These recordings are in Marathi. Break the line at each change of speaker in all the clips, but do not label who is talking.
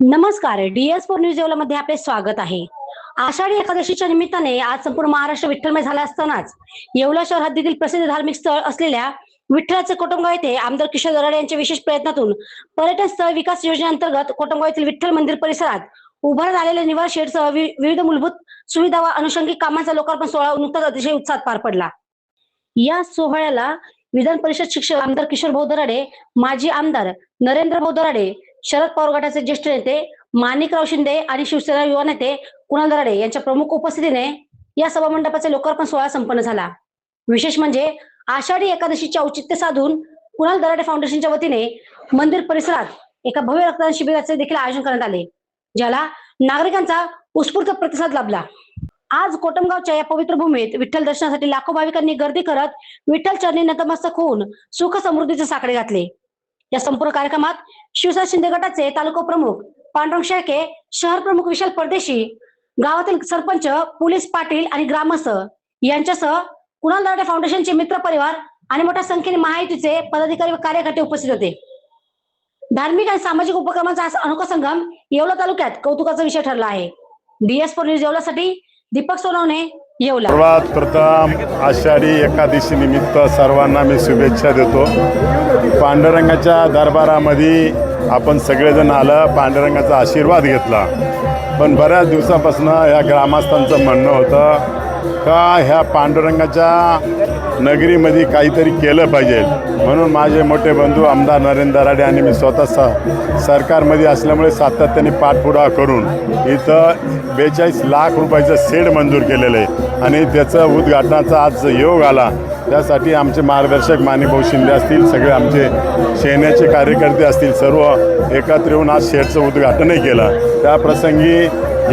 नमस्कार, DS4 न्यूज येवल्यामध्ये आपले स्वागत आहे। आषाढी एकादशीच्या निमित्ताने आज संपूर्ण महाराष्ट्र विठ्ठलमय झाला असतानाच येवला शहर हद्दीतील प्रसिद्ध धार्मिक स्थळ असलेल्या विठ्ठलाचे कोटमगाव येथे आमदार किशोर दराडे यांच्या विशेष प्रयत्नातून पर्यटन स्थळ विकास योजनेअंतर्गत कोटमगाव येथील विठ्ठल मंदिर परिसरात उभारण्यात आलेल्या निवास शेडसह विविध मूलभूत सुविधा व अनुषंगिक कामांचा लोकार्पण सोहळा नुकताच अतिशय उत्साहात पार पडला। या सोहळ्याला विधान परिषद शिक्षक आमदार किशोर भाऊ दराडे, माजी आमदार नरेंद्र भाऊ दराडे, शरद पवार गटाचे ज्येष्ठ नेते माणिकराव शिंदे आणि शिवसेना युवा नेते कुणाल दराडे यांच्या प्रमुख उपस्थितीने या सभा मंडपाचे लोकार्पण सोहळा संपन्न झाला। विशेष म्हणजे आषाढी एकादशीचे औचित्य साधून कुणाल दराडे फाउंडेशनच्या वतीने मंदिर परिसरात एका भव्य रक्तदान शिबिराचे देखील आयोजन करण्यात आले, ज्याला नागरिकांचा उत्स्फूर्त प्रतिसाद लाभला। आज कोटमगावच्या या पवित्र भूमीत विठ्ठल दर्शनासाठी लाखो भाविकांनी गर्दी करत विठ्ठल चरणी नतमस्तक होऊन सुख समृद्धीचे साकडे घातले। या संपूर्ण कार्यक्रमात शिवसेना शिंदे गटाचे तालुका प्रमुख पांडुरंग शेळके, शहर प्रमुख विशाल परदेशी, गावातील सरपंच, पोलीस पाटील आणि ग्रामस्थ यांच्यासह कुणाल दराडे फाउंडेशनचे मित्र परिवार आणि मोठ्या संख्येने महायुतीचे पदाधिकारी व कार्यकर्ते उपस्थित होते। धार्मिक आणि सामाजिक उपक्रमांचा अनोखा संगम येवला तालुक्यात कौतुकाचा विषय ठरला आहे। DS4 न्यूज येवल्यासाठी दीपक सोनवणे, येवला।
सर्वात प्रथम आषाढी एकादशी निमित्त सर्वांना मी शुभेच्छा देतो। पांडुरंगाच्या दरबारामध्ये आपण सगळेजण आलं, पांडुरंगाचा आशीर्वाद घेतला, पण बऱ्याच दिवसापासून या ग्रामस्थांचं म्हणणं होतं का ह्या पांडुरंगाच्या नगरीमध्ये काहीतरी केलं पाहिजे, म्हणून माझे मोठे बंधू आमदार नरेंद्र दराडे आणि मी स्वतः सरकारमध्ये असल्यामुळे सातत्याने पाठपुरावा करून इथं 42 लाख रुपयाचं शेड मंजूर केलेलं आहे आणि त्याचं उद्घाटनाचा आज योग आला। त्यासाठी आमचे मार्गदर्शक माणिकभाऊ शिंदे असतील, सगळे आमचे सेनेचे कार्यकर्ते असतील, सर्व एकत्र येऊन आज शेडचं उद्घाटनही केलं। त्या प्रसंगी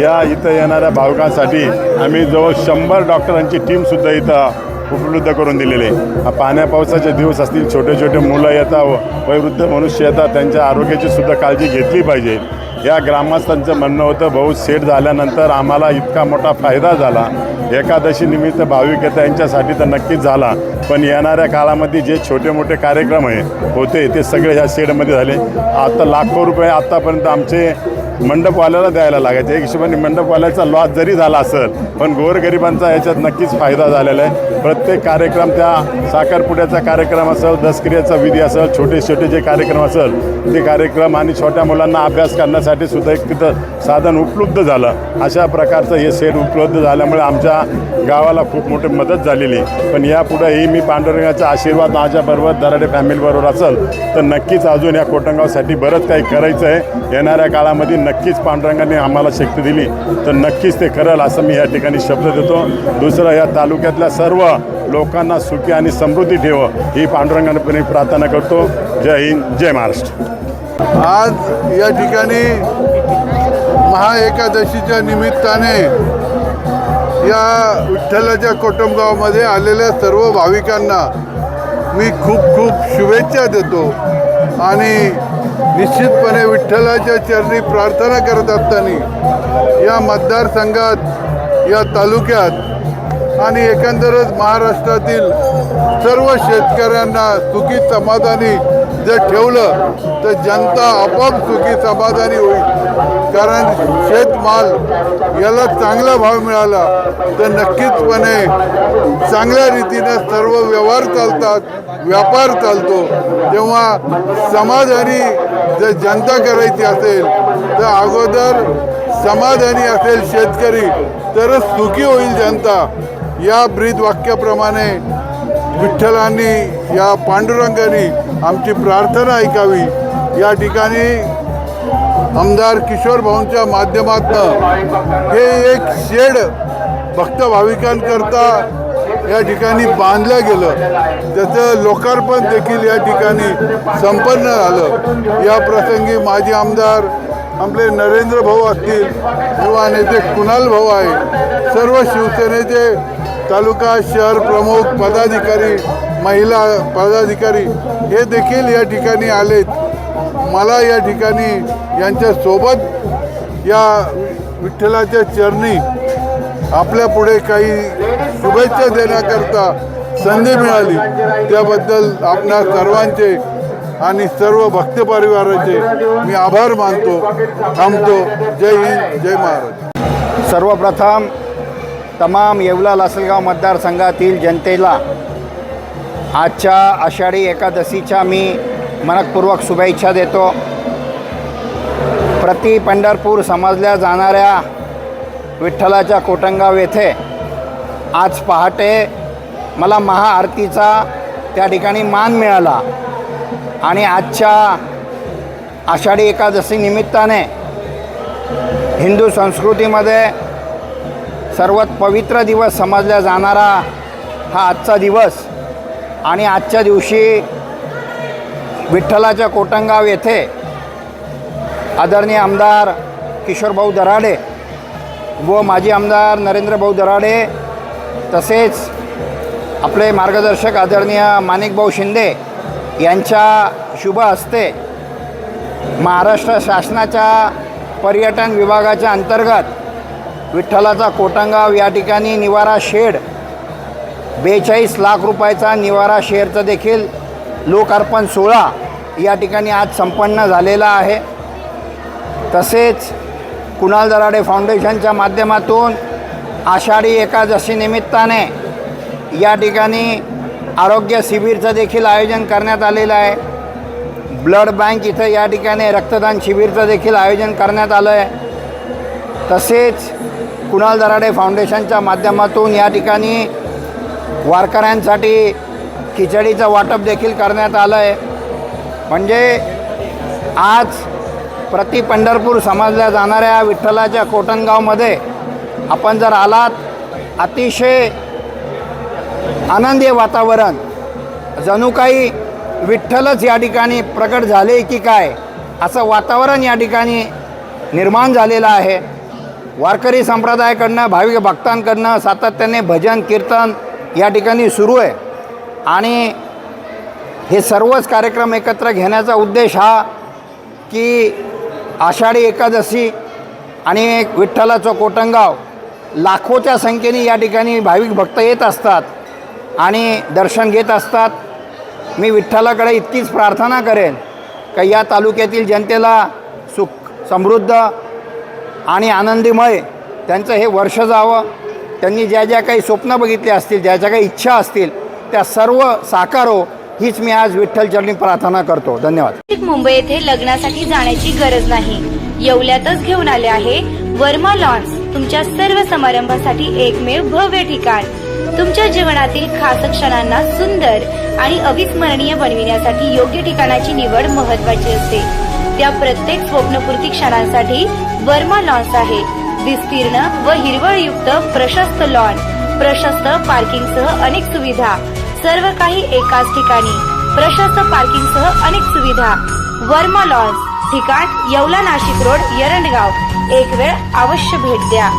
या इथं येणाऱ्या भाविकांसाठी आम्ही जवळ 100 डॉक्टरांची टीमसुद्धा इथं उपलब्ध करून दिलेले आहे। पाण्या पावसाचे दिवस असतील, छोटे छोटे मुलं येतात, वयोवृद्ध मनुष्य येतात, त्यांच्या आरोग्याची सुद्धा काळजी घेतली पाहिजे। या ग्रामस्थांचं म्हणणं होतं, भाऊ सेट झाल्यानंतर आम्हाला इतका मोठा फायदा झाला, एकादशी निमित्त भाविक येतात यांच्यासाठी तर नक्कीच झाला, पण येणाऱ्या काळामध्ये जे छोटे मोठे कार्यक्रम होते ते सगळे ह्या शेडमध्ये झाले। आता लाखो रुपये आत्तापर्यंत आमचे मंडपवाल्याला द्यायला लागायचे, एक हिशोबाने मंडपवाल्याचा लॉस जरी झाला असेल पण गोरगरिबांचा याच्यात नक्कीच फायदा झालेला आहे। प्रत्येक कार्यक्रम, त्या साखरपुड्याचा कार्यक्रम असेल, दसक्रियेचा विधी असेल, छोटे छोटे जे कार्यक्रम असेल ते कार्यक्रम आणि छोट्या मुलांना अभ्यास करण्यासाठी सुद्धा एक तिथं साधन उपलब्ध झालं। अशा प्रकारचं हे शेड उपलब्ध झाल्यामुळे आमच्या गावाला खूप मोठी मदत झालेली। पण यापुढेही मी पांडुरंगाचा आशीर्वाद माझ्याबरोबर दराडे फॅमिलीबरोबर असेल तर नक्कीच अजून या कोटमगावसाठी बरंच काही करायचं आहे। येणाऱ्या काळामध्ये नक्कीच पांडुरंगाने आम्हाला शक्ती दिली तर नक्कीच ते करेल असं मी या ठिकाणी शब्द देतो। दुसरं, या तालुक्यातल्या सर्व लोकांना सुखी आणि समृद्धी ठेव ही पांडुरंगाने प्रार्थना करतो। जय हिंद, जय महाराष्ट्र।
आज या ठिकाणी महाएकादशीच्या निमित्ताने या विठ्ठलाच्या कोटमगावमध्ये आलेल्या सर्व भाविकांना मी खूप खूप शुभेच्छा देतो आणि निश्चितपणे विठ्ठलाच्या चरणी प्रार्थना करत असताना या मतदारसंघात, या तालुक्यात आणि एकंदरच महाराष्ट्रातील सर्व शेतकऱ्यांना सुखी समाधानी जर ठेवलं तर जनता आपोआप सुखी समाधानी होईल। कारण शेतमाल याला चांगला भाव मिळाला तर नक्कीचपणे चांगल्या रीतीनं सर्व व्यवहार चालतात, व्यापार चालतो। तेव्हा समाधानी जर जनता करायची असेल तर अगोदर समाधानी असेल शेतकरी तरच सुखी होईल जनता। या ब्रीद वाक्याप्रमाणे विठ्ठलांनी, या पांडुरंगाने आमची प्रार्थना ऐकावी। या ठिकाणी आमदार किशोर भाऊंच्या माध्यमातून हे एक शेड भक्त भाविकांकरता या ठिकाणी बांधलं गेलं, त्याचं लोकार्पण देखील या ठिकाणी संपन्न झालं। या प्रसंगी माजी आमदार आपले नरेंद्र भाऊ असतील, युवा नेते कुणाल भाऊ आहे, सर्व शिवसेनेचे तालुका शहर प्रमुख पदाधिकारी, महिला पदाधिकारी हे देखील या ठिकाणी आलेत। मला या ठिकाणी यांच्यासोबत या विठ्ठलाच्या चरणी आपल्या पुढे काही शुभेच्छा देण्याकरता संधी मिळाली, त्याबद्दल आपणा सर्वांचे आणि सर्व भक्त परिवाराचे मी आभार मानतो. थांबतो. जय हिंद, जय महाराज.
सर्वप्रथम तमाम येवला लासलगाव मतदारसंघातील जनतेला आजच्या आषाढी एकादशीच्या मी मनपूर्वक शुभेच्छा देतो. प्रति पंढरपूर समजल्या जाणाऱ्या विठ्ठलाच्या कोटंगाव येथे आज पहाटे मला महाआरतीचा त्या ठिकाणी मान मिळाला आणि आजच्या आषाढी एकादशी निमित्ताने हिंदू संस्कृतीमध्ये सर्वात पवित्र दिवस समजला जाणारा हा आजचा दिवस आणि आजच्या दिवशी विठ्ठलाच्या कोटंगाव येथे आदरणीय आमदार किशोरभाऊ दराडे व माजी आमदार नरेंद्रभाऊ दराडे तसेच आपले मार्गदर्शक आदरणीय माणिकभाऊ शिंदे यांच्या शुभ हस्ते महाराष्ट्र शासनाच्या पर्यटन विभागाच्या अंतर्गत विठ्ठलाचा कोटंगाव या ठिकाणी निवारा शेड 42 लाख रुपयाचा निवारा शेडचं देखील लोकार्पण सोहळा या ठिकाणी आज संपन्न झालेला आहे. तसेच कुणाल दराडे फाउंडेशनच्या माध्यमातून आषाढी एकादशी निमित्ताने या ठिकाणी आरोग्य शिबिरचं देखील आयोजन करण्यात आलेलं आहे. ब्लड बँक इथं या ठिकाणी रक्तदान शिबिरचं देखील आयोजन करण्यात आलं आहे. तसेच कुणाल दराडे फाउंडेशनच्या माध्यमातून या ठिकाणी वारकऱ्यांसाठी खिचडीचं वाटप देखील करण्यात आलं आहे. म्हणजे आज प्रति पंढरपूर समजल्या जाणाऱ्या विठ्ठलाच्या कोटंगावमध्ये आपण जर आलात अतिशय आनंदी वातावरण जणू काही विठ्ठलच या ठिकाणी प्रकट झाले की काय असं वातावरण या ठिकाणी निर्माण झालेलं आहे. वारकरी संप्रदायाकडनं भाविक भक्तांकडनं सातत्याने भजन कीर्तन या ठिकाणी सुरू आहे आणि हे सर्वच कार्यक्रम एकत्र घेण्याचा उद्देश हा की आषाढी एकादशी आणि विठ्ठलाचं कोटंगाव लाखोच्या संख्येने या ठिकाणी भाविक भक्त येत असतात आणि दर्शन घेत असतात. मी विठ्ठलाकडे इतकीच प्रार्थना करेन का या तालुक्यातील जनतेला सुख समृद्ध आणि आनंदीमय त्यांचं हे वर्ष जावं. त्यांनी ज्या ज्या काही स्वप्न बघितली असतील, ज्या ज्या काही इच्छा असतील त्या सर्व साकारो हीच मी आज विठ्ठलचरणी प्रार्थना करतो. धन्यवाद.
मुंबई येथे लग्नासाठी जाण्याची गरज नाही. येवल्यातच घेऊन आले आहे वर्मा लॉन्स. तुमच्या सर्व समारंभासाठी एकमेव भव्य ठिकाण. तुमच्या जीवनातील खास क्षणांना सुंदर आणि अविस्मरणीय बनविण्यासाठी योग्य ठिकाणाची निवड महत्त्वाची असते. त्या प्रत्येक स्वप्नपूर्ती क्षणांसाठी वर्मा लॉन्स आहे. विस्तीर्ण व हिरवळयुक्त प्रशस्त लॉन, प्रशस्त पार्किंगसह अनेक सुविधा, सर्व काही एकाच ठिकाणी. प्रशस्त पार्किंगसह अनेक सुविधा. वर्मा लॉन्स, ठिकाण येवला नाशिक रोड, एरंडगाव. एक वेळ अवश्य भेट द्या.